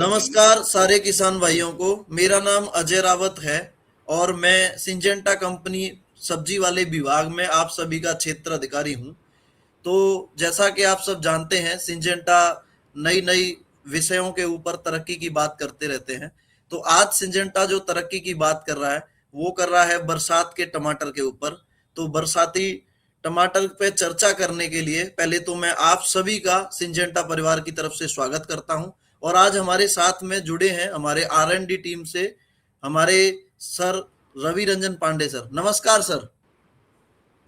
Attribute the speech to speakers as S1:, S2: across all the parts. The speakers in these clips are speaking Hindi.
S1: नमस्कार सारे किसान भाइयों को। मेरा नाम अजय रावत है और मैं सिंजेंटा कंपनी सब्जी वाले विभाग में आप सभी का क्षेत्र अधिकारी हूं। तो जैसा कि आप सब जानते हैं, सिंजेंटा नई नई विषयों के ऊपर तरक्की की बात करते रहते हैं। तो आज सिंजेंटा जो तरक्की की बात कर रहा है वो कर रहा है बरसात के टमाटर के ऊपर। तो बरसाती टमाटर पे चर्चा करने के लिए पहले तो मैं आप सभी का सिंजेंटा परिवार की तरफ से स्वागत करता हूं। और आज हमारे साथ में जुड़े हैं हमारे R&D टीम से हमारे सर रवि रंजन पांडे सर। नमस्कार सर।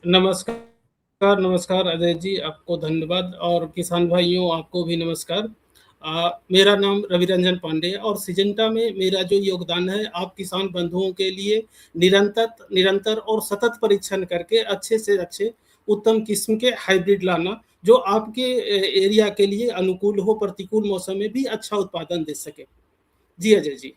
S2: नमस्कार, नमस्कार अजय जी, आपको धन्यवाद और किसान भाइयों आपको भी नमस्कार। मेरा नाम रवि रंजन पांडे है और सिजेंटा में मेरा जो योगदान है, आप किसान बंधुओं के लिए निरंतर और सतत परीक्षण करके अच्छे से अच्छे उत्तम किस्म के हाइब्रिड लाना, जो आपके एरिया के लिए अनुकूल हो, प्रतिकूल मौसम में भी अच्छा उत्पादन दे सके। जी अजय जी।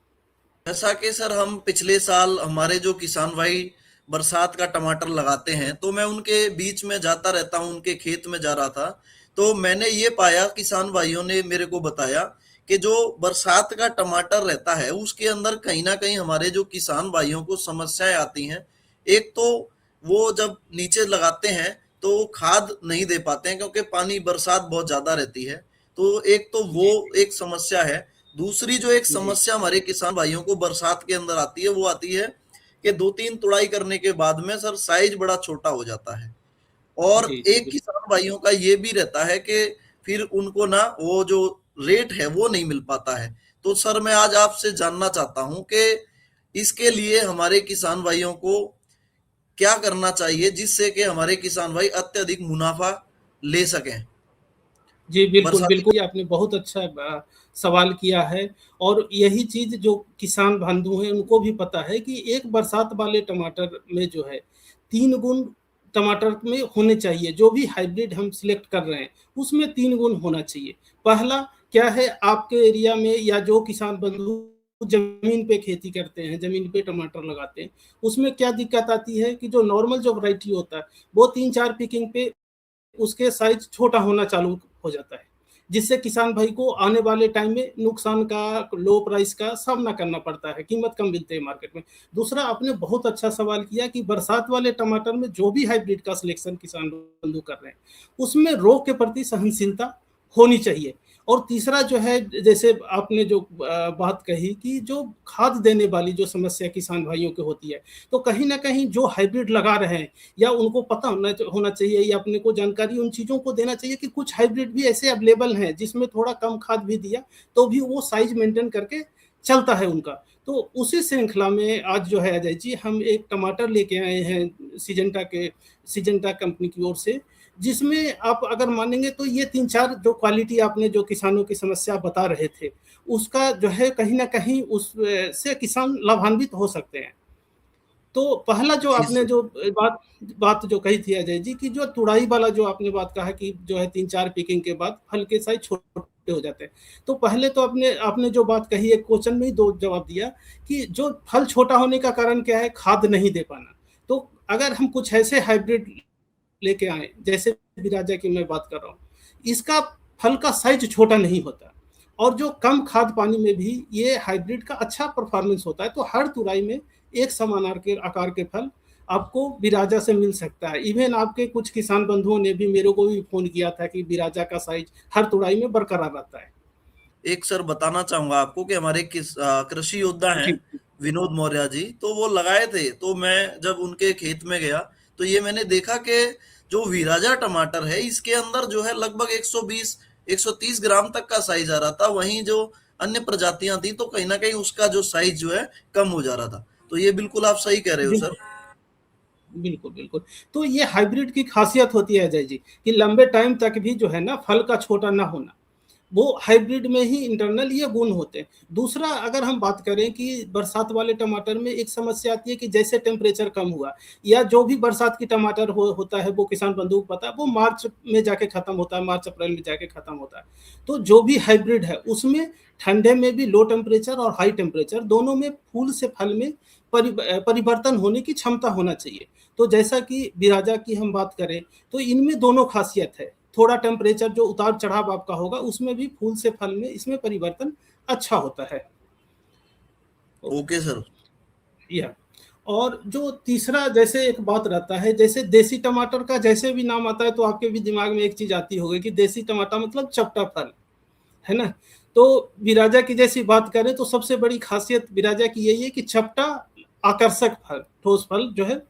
S1: जैसा कि सर हम पिछले साल हमारे जो किसान भाई बरसात का टमाटर लगाते हैं तो मैं उनके बीच में जाता रहता हूं, उनके खेत में जा रहा था। तो मैंने ये पाया, किसान भाइयों ने मेरे को बताया कि जो बरसात का टमाटर रहता है उसके अंदर कहीं ना कहीं हमारे जो किसान भाइयों को समस्याएं आती हैं। एक तो वो जब नीचे लगाते हैं तो खाद नहीं दे पाते हैं क्योंकि पानी बरसात बहुत ज्यादा रहती है। तो एक तो वो
S2: जी
S1: एक समस्या है। दूसरी जो एक
S2: जी
S1: समस्या हमारे किसान भाइयों को बरसात के अंदर आती है वो आती है कि 2-3 तुड़ाई करने के बाद में सर साइज बड़ा छोटा हो जाता है। और
S2: जी जी
S1: एक किसान भाइयों का ये भी रहता है कि फिर उनको ना वो जो रेट है वो नहीं मिल पाता है। तो सर मैं आज आपसे जानना चाहता हूं कि इसके लिए हमारे किसान भाइयों को क्या करना चाहिए जिससे कि हमारे किसान भाई अत्यधिक मुनाफा ले सकें
S2: जी, बिल्कुल,
S1: बरसाती।
S2: बिल्कुल, ये आपने बहुत अच्छा सवाल किया है और यही चीज़ जो किसान बंधु हैं, उनको भी पता है कि एक बरसात वाले टमाटर में जो है, 3 गुण टमाटर में होने चाहिए, जो भी हाइब्रिड हम सिलेक्ट कर रहे हैं, उसमें 3 गुण होना चाहिए। पहला क्या है, आपके एरिया में या जो किसान बंधु ज़मीन पे खेती करते हैं, ज़मीन पे टमाटर लगाते हैं, उसमें क्या दिक्कत आती है कि जो नॉर्मल जो वैरायटी होता है, वो 3-4 पिकिंग पे उसके साइज छोटा होना चालू हो जाता है, जिससे किसान भाई को आने वाले टाइम में नुकसान का, लो प्राइस का सामना करना पड़ता है, कीमत कम मिलते हैं मार्केट में। दूसरा, आपने बहुत अच्छा सवाल किया कि बरसात वाले टमाटर में जो भी हाइब्रिड का सिलेक्शन किसान बंधु कर रहे हैं, उसमें रोग के प्रति सहनशीलता होनी चाहिए। और तीसरा जो है, जैसे आपने जो बात कही कि जो खाद देने वाली जो समस्या किसान भाइयों की होती है, तो कहीं ना कहीं जो हाइब्रिड लगा रहे हैं या उनको पता होना चाहिए या अपने को जानकारी उन चीज़ों को देना चाहिए कि कुछ हाइब्रिड भी ऐसे अवेलेबल हैं जिसमें थोड़ा कम खाद भी दिया तो भी वो साइज मेंटेन करके चलता है उनका। तो उसी श्रृंखला में आज जो है अजय जी, हम एक टमाटर लेके आए हैं सिजेंटा कंपनी की ओर से, जिसमें आप अगर मानेंगे तो ये 3-4 जो क्वालिटी आपने जो किसानों की समस्या बता रहे थे, उसका जो है कहीं ना कहीं उस से किसान लाभान्वित हो सकते हैं। तो पहला जो
S1: जी
S2: आपने
S1: सर।
S2: जो बात बात जो कही थी अजय जी, कि जो तुड़ाई वाला जो आपने बात कहा कि जो है 3-4 पिकिंग के बाद फल के साइज छोटे हो जाते हैं। तो पहले तो आपने आपने जो बात कही, एक क्वेश्चन में ही 2 जवाब दिया कि जो फल छोटा होने का कारण क्या है, खाद नहीं दे पाना। तो अगर हम कुछ ऐसे हाइब्रिड लेके आए, जैसे बिराजा की मैं बात कर रहा हूँ, इसका फल का साइज छोटा नहीं होता और जो कम खाद पानी में भी ये हाइब्रिड का अच्छा परफॉर्मेंस होता है। तो हर तुराई में एक समान आकार के फल आपको बिराजा से मिल सकता है। इवन आपके कुछ किसान बंधुओं ने भी मेरे को भी फोन किया था कि बिराजा का साइज हर तुड़ाई में बरकरार रहता है।
S1: एक सर बताना चाहूंगा आपको कि हमारे कृषि योद्धा हैं
S2: जी
S1: विनोद मौर्य जी, तो वो लगाए थे। तो मैं जब उनके खेत में गया तो ये मैंने देखा कि जो विराजा टमाटर है इसके अंदर जो है लगभग 120 130 ग्राम तक का साइज आ रहा था। वहीं जो अन्य प्रजातियां थी तो कहीं ना कहीं उसका जो साइज जो है कम हो जा रहा था। तो ये बिल्कुल आप सही कह रहे हो सर।
S2: बिल्कुल, बिल्कुल, बिल्कुल। तो ये हाइब्रिड की खासियत होती है अजय जी, कि लंबे टाइम तक भी जो है ना फल का छोटा ना होना, वो हाइब्रिड में ही इंटरनल ये गुण होते हैं। दूसरा, अगर हम बात करें कि बरसात वाले टमाटर में एक समस्या आती है कि जैसे टेम्परेचर कम हुआ या जो भी बरसात की टमाटर होता है, वो किसान बंधु को पता है, वो मार्च में जाके खत्म होता है, मार्च अप्रैल में जाके खत्म होता है। तो जो भी हाइब्रिड है उसमें ठंडे में भी लो टेम्परेचर और हाई टेम्परेचर दोनों में फूल से फल में परिवर्तन होने की क्षमता होना चाहिए। तो जैसा कि बिराजा की हम बात करें, तो इनमें दोनों खासियत है। थोड़ा टेम्परेचर जो उतार चढ़ाव आपका होगा उसमें भी फूल से फल में इसमें परिवर्तन अच्छा होता है।
S1: Okay sir.
S2: या और जो तीसरा जैसे एक बात रहता है, जैसे देसी टमाटर का जैसे भी नाम आता है तो आपके भी दिमाग में एक चीज आती होगी कि देसी टमाटर मतलब चपटा फल, है ना। तो बिराजा की जैसी बात करें तो सबसे बड़ी खासियत बिराजा की यही है कि चपटा आकर्षक फल, ठोस फल जो है,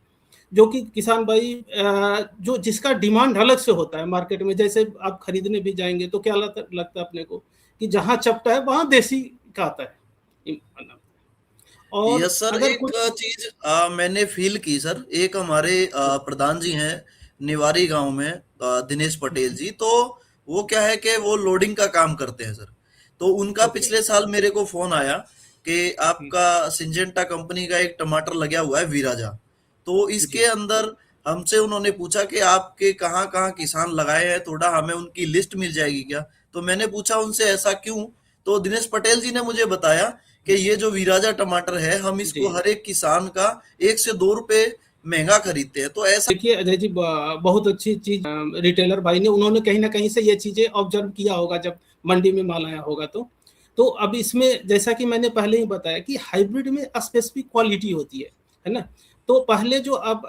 S2: जो कि किसान भाई जो जिसका डिमांड अलग से होता है मार्केट में। जैसे आप खरीदने भी जाएंगे तो क्या लगता है अपने को कि जहां चपटा है वहां देसी का आता है। और
S1: यस सर,
S2: अगर
S1: एक
S2: कुछ
S1: चीज मैंने फील की सर। एक हमारे प्रधान जी हैं निवारी गांव में, दिनेश पटेल जी। तो वो क्या है कि वो लोडिंग का काम करते हैं सर। तो उनका
S2: ओके।
S1: पिछले साल मेरे को फोन आया कि आपका सिंजेंटा कंपनी का एक टमाटर लगा हुआ है वीराजा। तो इसके
S2: जी
S1: अंदर हमसे उन्होंने पूछा कि आपके कहाँ कहाँ किसान लगाए हैं, थोड़ा हमें उनकी लिस्ट मिल जाएगी क्या। तो मैंने पूछा उनसे ऐसा क्यों। तो दिनेश पटेल जी ने मुझे बताया कि ये जो वीराजा टमाटर है, हम
S2: जी।
S1: इसको हर एक किसान का 1 से 2 रुपए महंगा खरीदते हैं। तो ऐसा
S2: देखिए अजय जी, बहुत अच्छी चीज रिटेलर भाई ने, उन्होंने कहीं ना कहीं से ये चीजें ऑब्जर्व किया होगा जब मंडी में माल आया होगा। तो अब इसमें जैसा कि मैंने पहले ही बताया कि हाइब्रिड में स्पेसिफिक क्वालिटी होती है ना। तो पहले जो अब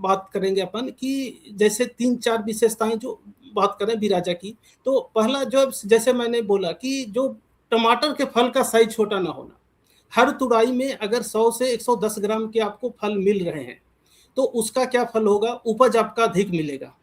S2: बात करेंगे अपन कि जैसे 3-4 विशेषताएं जो बात करें बिराजा की। तो पहला जो जैसे मैंने बोला कि जो टमाटर के फल का साइज छोटा ना होना। हर तुड़ाई में अगर 100 से 110 ग्राम के आपको फल मिल रहे हैं तो उसका क्या फल होगा, उपज आपका अधिक मिलेगा।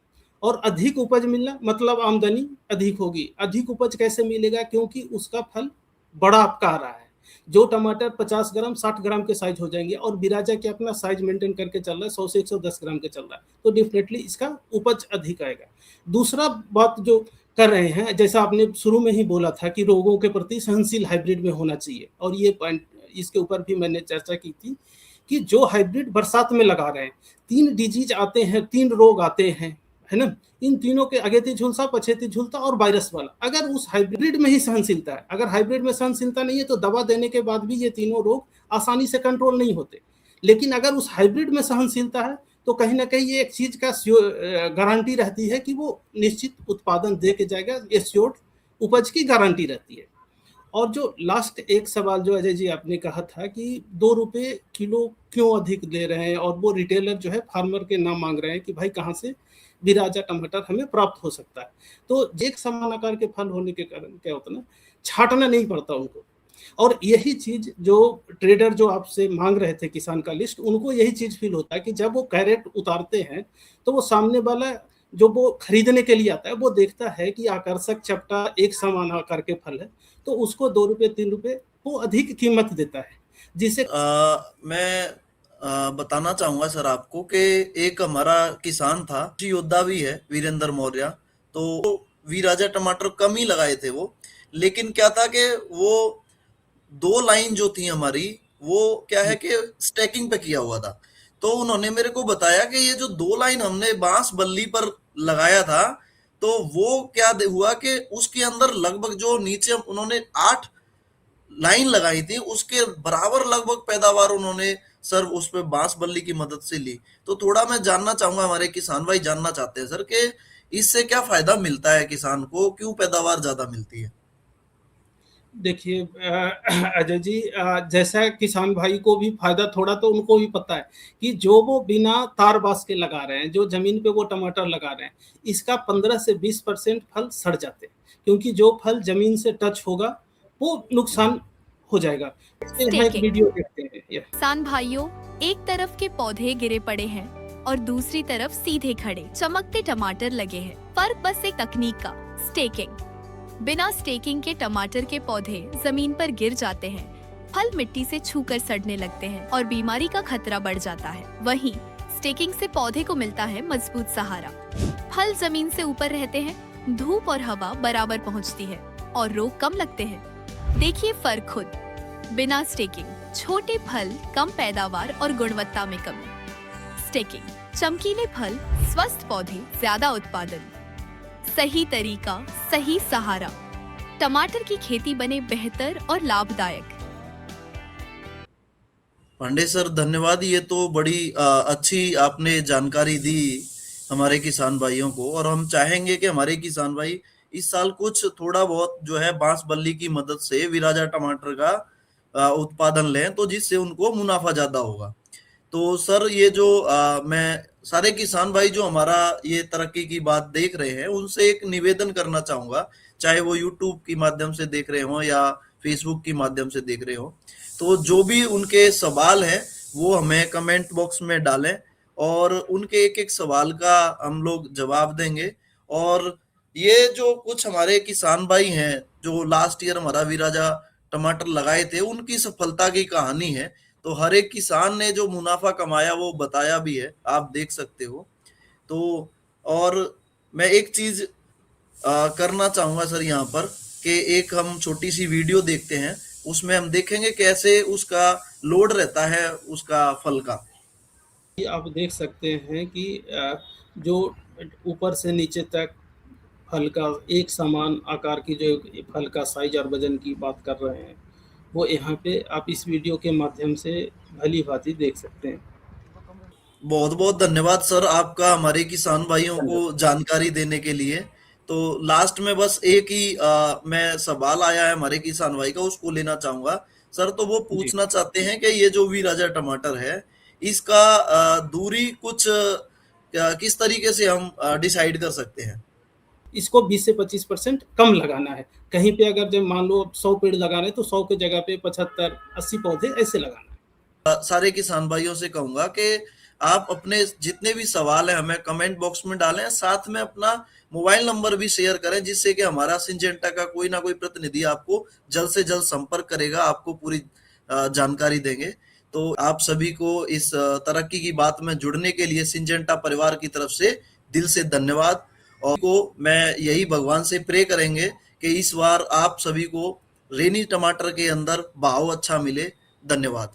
S2: और अधिक उपज मिलना मतलब आमदनी अधिक होगी। अधिक उपज कैसे मिलेगा, क्योंकि उसका फल बड़ा आपका आ रहा है। जो टमाटर 50 ग्राम 60 ग्राम के साइज हो जाएंगे और बिराजा के अपना साइज मेंटेन करके चल रहा है 100 से 110 ग्राम के चल रहा है, तो डेफिनेटली इसका उपज अधिक आएगा। दूसरा बात जो कर रहे हैं, जैसा आपने शुरू में ही बोला था कि रोगों के प्रति सहनशील हाइब्रिड में होना चाहिए, और ये पॉइंट इसके ऊपर भी मैंने चर्चा की थी कि जो हाइब्रिड बरसात में लगा रहे हैं, 3 डिजीज आते हैं, 3 रोग आते हैं, है ना। इन तीनों के अगेती झुलसा, पछेती झुलसा और वायरस वाला, अगर उस हाइब्रिड में ही सहनशीलता है, अगर हाइब्रिड में सहनशीलता नहीं है तो दवा देने के बाद भी ये तीनों रोग आसानी से कंट्रोल नहीं होते। लेकिन अगर उस हाइब्रिड में सहनशीलता है तो कहीं ना कहीं ये एक चीज का गारंटी रहती है कि वो निश्चित उत्पादन दे के जाएगा, एश्योर्ड उपज की गारंटी रहती है। और जो लास्ट एक सवाल जो अजय जी आपने कहा था कि 2 रुपए किलो क्यों अधिक दे रहे हैं, और वो रिटेलर जो है फार्मर के नाम मांग रहे हैं कि भाई कहाँ से बिराजा टमाटर हमें प्राप्त हो सकता है। तो एक समान आकार के फल होने के कारण क्या होता है ना, छांटना नहीं पड़ता उनको। और यही चीज जो ट्रेडर जो आपसे मांग रहे थे किसान का लिस्ट, उनको यही चीज फील होता है कि जब वो कैरेट उतारते हैं तो वो सामने वाला जो वो खरीदने के लिए आता है वो देखता है कि आकर्षक चपटा एक समान आकार के फल है, तो उसको 2 रुपए 3 रुपए वो अधिक कीमत देता है, जिसे
S1: मैं बताना चाहूंगा सर आपको कि एक हमारा किसान था, कृषि योद्धा भी है, वीरेंद्र मौर्य। तो वीराजा टमाटर कम ही लगाए थे वो। लेकिन क्या था कि वो 2 लाइन जो थी हमारी, वो क्या है कि स्टैकिंग पे किया हुआ था। तो उन्होंने मेरे को बताया कि ये जो 2 लाइन हमने बांस बल्ली पर लगाया था, तो वो क्या हुआ कि उसके अंदर लगभग जो नीचे उन्होंने 8 लाइन लगाई थी, उसके बराबर लगभग पैदावार उन्होंने सर उस पे बांस बल्ली की मदद से ली। तो थोड़ा मैं जानना चाहूंगा, हमारे किसान भाई जानना चाहते हैं सर कि इससे क्या फायदा मिलता है किसान को, क्यों पैदावार ज्यादा मिलती है।
S2: देखिए अजय जी, जैसा किसान भाई को भी फायदा थोड़ा तो उनको भी पता है कि जो वो बिना तार बास के लगा रहे हैं, जो जमीन पे वो टमाटर लगा रहे हैं, इसका 15 से 20% फल सड़ जाते हैं, क्योंकि जो फल जमीन से टच होगा वो नुकसान हो जाएगा। यहाँ एक
S3: स्टेकिंग।
S2: वीडियो देखते हैं ये।
S3: किसान भाइयों, एक तरफ के पौधे गिरे पड़े हैं और दूसरी तरफ सीधे खड़े चमकते टमाटर लगे हैं। फर्क बस एक तकनीक का, स्टेकिंग। बिना स्टेकिंग के टमाटर के पौधे जमीन पर गिर जाते हैं, फल मिट्टी से छूकर सड़ने लगते हैं और बीमारी का खतरा बढ़ जाता है। वहीं स्टेकिंग से पौधे को मिलता है मजबूत सहारा। फल जमीन से ऊपर रहते हैं, धूप और हवा बराबर पहुंचती है और रोग कम लगते हैं। देखिए फर्क खुद। बिना स्टेकिंग छोटे फल, कम पैदावार और गुणवत्ता में कमी। स्टेकिंग चमकीले फल, स्वस्थ पौधे, ज्यादा उत्पादन। सही तरीका, सही सहारा, टमाटर की खेती बने बेहतर और लाभदायक।
S1: पांडे सर धन्यवाद। ये तो बड़ी अच्छी आपने जानकारी दी हमारे किसान भाइयों को, और हम चाहेंगे कि हमारे किसान भाई इस साल कुछ थोड़ा बहुत जो है बांस बल्ली की मदद से विराजा टमाटर का उत्पादन लें, तो जिससे उनको मुनाफा ज्यादा होगा। तो सर ये जो मैं सारे किसान भाई जो हमारा ये तरक्की की बात देख रहे हैं उनसे एक निवेदन करना चाहूंगा, चाहे वो यूट्यूब के माध्यम से देख रहे हो या फेसबुक के माध्यम से देख रहे हो, तो जो भी उनके सवाल है वो हमें कमेंट बॉक्स में डालें और उनके एक एक सवाल का हम लोग जवाब देंगे। और ये जो कुछ हमारे किसान भाई हैं जो लास्ट ईयर हमारा विराजा टमाटर लगाए थे, उनकी सफलता की कहानी है। तो हर एक किसान ने जो मुनाफा कमाया वो बताया भी है, आप देख सकते हो। तो और मैं एक चीज करना चाहूंगा सर यहाँ पर कि एक हम छोटी सी वीडियो देखते हैं, उसमें हम देखेंगे कैसे उसका लोड रहता है उसका फल का।
S2: आप देख सकते हैं कि जो ऊपर से नीचे तक फल का एक समान आकार की जो फल का साइज और वजन की बात कर रहे हैं, वो यहाँ पे आप इस वीडियो के माध्यम से भली भांति देख सकते हैं।
S1: बहुत बहुत धन्यवाद सर आपका हमारे किसान भाइयों को
S2: धन्यवाद।
S1: जानकारी देने के लिए। तो लास्ट में बस एक ही मैं सवाल आया है हमारे किसान भाई का, उसको लेना चाहूंगा सर। तो वो
S2: जी,
S1: पूछना चाहते हैं कि ये जो वीराजा टमाटर है इसका दूरी कुछ किस तरीके से हम डिसाइड कर सकते हैं?
S2: इसको 20 से 25% कम लगाना है। कहीं पे अगर जब मान लो 100 पेड़ लगा रहे हैं तो 100 की जगह पे 75-80 पौधे ऐसे लगाना है।
S1: सारे किसान भाइयों से कहूंगा कि आप अपने जितने भी सवाल है हमें कमेंट बॉक्स में डालें, साथ में अपना मोबाइल नंबर भी शेयर करें, जिससे कि हमारा सिंजेंटा का कोई ना कोई प्रतिनिधि आपको जल्द से जल्द संपर्क करेगा, आपको पूरी जानकारी देंगे। तो आप सभी को इस तरक्की की बात में जुड़ने के लिए सिंजेंटा परिवार की तरफ से दिल से धन्यवाद। और को मैं यही भगवान से प्रे करेंगे कि इस बार आप सभी को रेनी टमाटर के अंदर भाव अच्छा मिले। धन्यवाद।